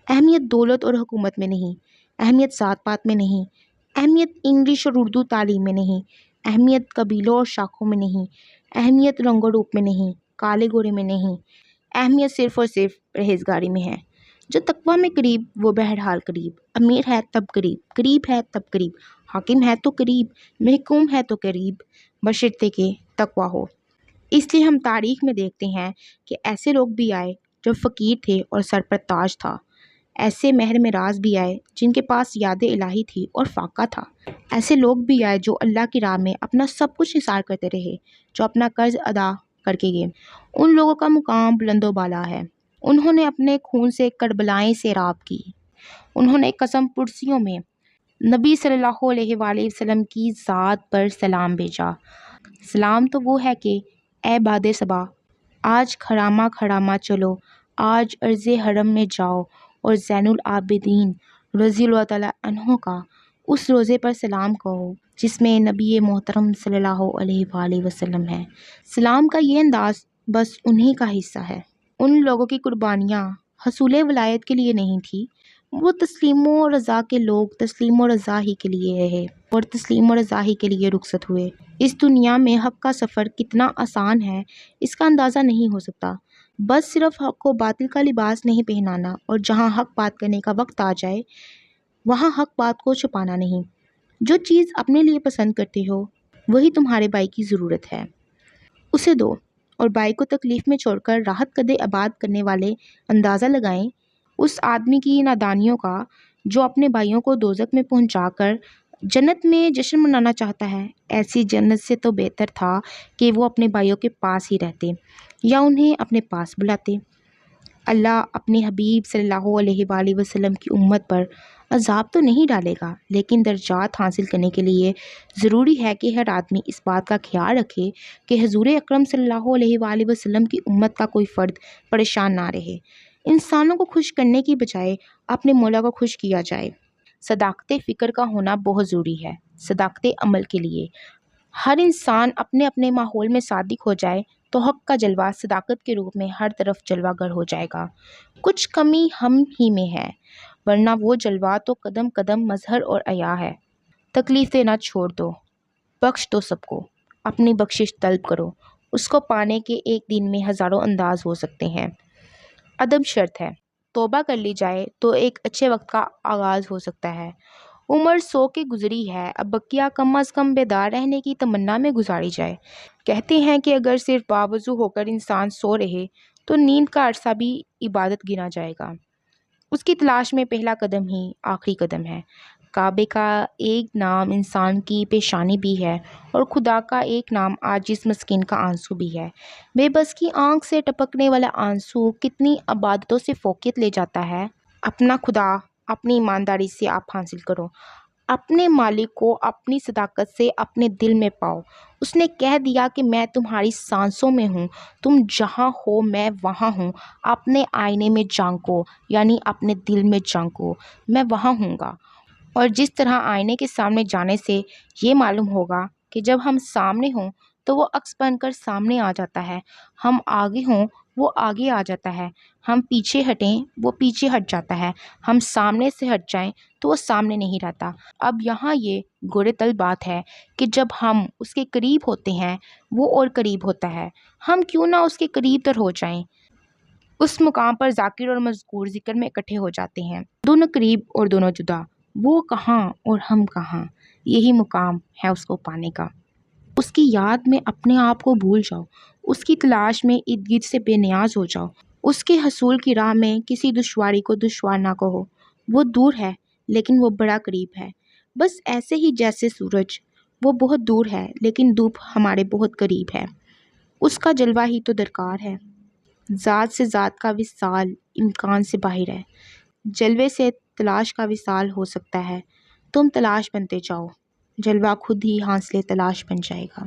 اہمیت دولت اور حکومت میں نہیں، اہمیت ذات پات میں نہیں، اہمیت انگلش اور اردو تعلیم میں نہیں، اہمیت قبیلوں اور شاخوں میں نہیں، اہمیت رنگ و روپ میں نہیں، کالے گورے میں نہیں، اہمیت صرف اور صرف پرہیزگاری میں ہے۔ جو تقویٰ میں قریب وہ بہرحال قریب، امیر ہے تب قریب ہے تب قریب، حاکم ہے تو قریب، محکوم ہے تو قریب، بشرطے کہ تقویٰ ہو۔ اس لیے ہم تاریخ میں دیکھتے ہیں کہ ایسے لوگ بھی آئے جو فقیر تھے اور سر پر تاج تھا، ایسے مہر معراج بھی آئے جن کے پاس یاد الہی تھی اور فاقہ تھا، ایسے لوگ بھی آئے جو اللہ کی راہ میں اپنا سب کچھ نثار کرتے رہے، جو اپنا قرض ادا کر کے گئے۔ ان لوگوں کا مقام بلند و بالا ہے۔ انہوں نے اپنے خون سے کربلائیں سیراب کی، انہوں نے قسم پرسیوں میں نبی صلی اللہ علیہ وآلہ وسلم کی ذات پر سلام بھیجا۔ سلام تو وہ ہے کہ اے باد صبا، آج کھڑامہ کھڑامہ چلو، آج عرض حرم میں جاؤ اور زین العابدین رضی اللہ تعالیٰ عنہ کا اس روزے پر سلام کہو جس میں نبی محترم صلی اللہ علیہ وآلہ وسلم ہے۔ سلام کا یہ انداز بس انہی کا حصہ ہے۔ ان لوگوں کی قربانیاں حصول ولایت کے لیے نہیں تھی، وہ تسلیم و رضا کے لوگ تسلیم و رضا ہی کے لیے رہے اور تسلیم و رضا ہی کے لیے رخصت ہوئے۔ اس دنیا میں حق کا سفر کتنا آسان ہے اس کا اندازہ نہیں ہو سکتا۔ بس صرف حق کو باطل کا لباس نہیں پہنانا اور جہاں حق بات کرنے کا وقت آ جائے وہاں حق بات کو چھپانا نہیں۔ جو چیز اپنے لیے پسند کرتے ہو وہی تمہارے بھائی کی ضرورت ہے، اسے دو، اور بھائی کو تکلیف میں چھوڑ کر راحت قد آباد کرنے والے اندازہ لگائیں اس آدمی کی نادانیوں کا جو اپنے بھائیوں کو دوزخ میں پہنچا کر جنت میں جشن منانا چاہتا ہے۔ ایسی جنت سے تو بہتر تھا کہ وہ اپنے بھائیوں کے پاس ہی رہتے یا انہیں اپنے پاس بلاتے۔ اللہ اپنے حبیب صلی اللہ علیہ وآلہ وسلم کی امت پر عذاب تو نہیں ڈالے گا، لیکن درجات حاصل کرنے کے لیے ضروری ہے کہ ہر آدمی اس بات کا خیال رکھے کہ حضور اکرم صلی اللہ علیہ وآلہ وسلم کی امت کا کوئی فرد پریشان نہ رہے۔ انسانوں کو خوش کرنے کی بجائے اپنے مولا کو خوش کیا جائے۔ صداقت فکر کا ہونا بہت ضروری ہے صداقت عمل کے لیے۔ ہر انسان اپنے اپنے ماحول میں صادق ہو جائے تو حق کا جلوہ صداقت کے روپ میں ہر طرف جلوہ گر ہو جائے گا۔ کچھ کمی ہم ہی میں ہے، ورنہ وہ جلوہ تو قدم قدم مظہر اور عیاں ہے۔ تکلیف دینا چھوڑ دو، بخش دو سب کو، اپنی بخشش طلب کرو، اس کو پانے کے ایک دن میں ہزاروں انداز ہو سکتے ہیں۔ عدم شرط ہے، توبہ کر لی جائے تو ایک اچھے وقت کا آغاز ہو سکتا ہے۔ عمر 100 کی گزری ہے، اب بقیہ کم از کم بیدار رہنے کی تمنا میں گزاری جائے۔ کہتے ہیں کہ اگر صرف باوضو ہو کر انسان سو رہے تو نیند کا عرصہ بھی عبادت گنا جائے گا۔ اس کی تلاش میں پہلا قدم ہی آخری قدم ہے۔ کعبے کا ایک نام انسان کی پیشانی بھی ہے اور خدا کا ایک نام عاجز مسکین کا آنسو بھی ہے۔ بے بس کی آنکھ سے ٹپکنے والا آنسو کتنی عبادتوں سے فوقیت لے جاتا ہے۔ اپنا خدا اپنی ایمانداری سے آپ حاصل کرو، اپنے مالک کو اپنی صداقت سے اپنے دل میں پاؤ۔ اس نے کہہ دیا کہ میں تمہاری سانسوں میں ہوں، تم جہاں ہو میں وہاں ہوں۔ اپنے آئینے میں جھانکو، یعنی اپنے دل میں جھانکو، میں وہاں ہوں گا۔ اور جس طرح آئینے کے سامنے جانے سے یہ معلوم ہوگا کہ جب ہم سامنے ہوں تو وہ عکس بن کر سامنے آ جاتا ہے، ہم آگے ہوں وہ آگے آ جاتا ہے، ہم پیچھے ہٹیں وہ پیچھے ہٹ جاتا ہے، ہم سامنے سے ہٹ جائیں تو وہ سامنے نہیں رہتا۔ اب یہاں یہ غور طلب بات ہے کہ جب ہم اس کے قریب ہوتے ہیں وہ اور قریب ہوتا ہے، ہم کیوں نہ اس کے قریب تر ہو جائیں۔ اس مقام پر ذاکر اور مذکور ذکر میں اکٹھے ہو جاتے ہیں، دونوں قریب اور دونوں جدا، وہ کہاں اور ہم کہاں۔ یہی مقام ہے اس کو پانے کا۔ اس کی یاد میں اپنے آپ کو بھول جاؤ، اس کی تلاش میں ارد گرد سے بے نیاز ہو جاؤ، اس کے حصول کی راہ میں کسی دشواری کو دشوار نہ کہو۔ وہ دور ہے لیکن وہ بڑا قریب ہے، بس ایسے ہی جیسے سورج، وہ بہت دور ہے لیکن دھوپ ہمارے بہت قریب ہے۔ اس کا جلوہ ہی تو درکار ہے۔ ذات سے ذات کا وصال امکان سے باہر ہے، جلوے سے تلاش کا وصال ہو سکتا ہے۔ تم تلاش بنتے جاؤ، جلوہ خود ہی حاصل تلاش بن جائے گا۔